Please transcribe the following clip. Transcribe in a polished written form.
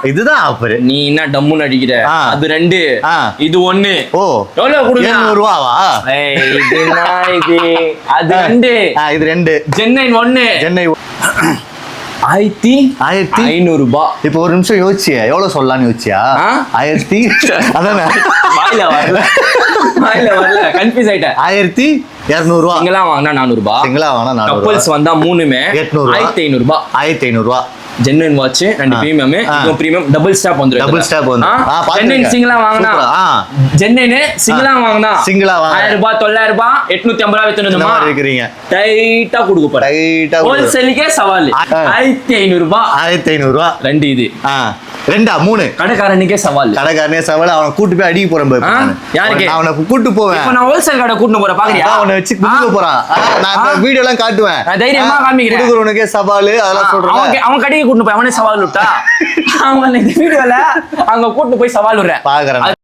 இதுதான் ஆஃபர். நீ என்ன டம்முன்னு அடிக்கிற? அது 2, இது 1. ஓ எவ்வளவு கொடுங்க? 700 ரூபாவா? இது அது 2. இது 2. ஜென்னைன் 1. சென்னை 1500 ரூபாய். இப்போ ஒரு நிமிஷம் யோசிச்சியா எவ்வளவு சொல்லலாம்னு யோசிச்சியா? 1000 அதானே வாயில வரல கன்ஃபியூஸ் ஆயிட்டேன். 1200 ரூபாய். சிங்கிளா வாங்கினா 400 ரூபாய். சிங்கிளா வாங்கினா 400 ரூபாய். கப்பல்ஸ் வந்தா 3மே 1500 ரூபாய். 1500 ரூபாய். ஜென்னின் வாட்ச் 2 பிரீமியம், இது பிரீமியம் டபுள் ஸ்டாப் வந்துரும். டபுள் ஸ்டாப் வந்து ஜென்னின் சிங்கிளா வாங்குனா ஜென்னின் சிங்கிளா வாங்குனா சிங்கிளா வாங்க 1000 ரூபாய் 900 ரூபாய் 850 ரூபாய் வித்தணுமா இருக்கீங்க. டைட்டா கொடுக்க போறேன். டைட்டா ஹோல்சேலுக்கே சவால் 1500 ரூபாய். 1500 ரூபாய். 2 இது 2 3 கடைக்காரனுக்கே சவால். கடைக்காரனே சவால். அவனை கூட்டி போய் அடிக்க போறேன் பாரு. யாருக்கு? அவனை கூட்டி போவேன். இப்போ நான் ஹோல்சேல் கடை கூட்டி போறேன் பாக்குறியா? அவனை வச்சு குடுக்க போறான். நான் அந்த வீடியோ எல்லாம் காட்டுவேன். தைரியமா காமிக்கிறேன். குடுக்குறவனுக்கே சவால் அதெல்லாம் சொல்றேன். அவன் கடைக்கு கூட்டி போய் அவனே சவால் விட்டா அவன் இந்த வீடியோல அங்க கூட்டி போய் சவால் விடுறேன். பாக்குறேன்.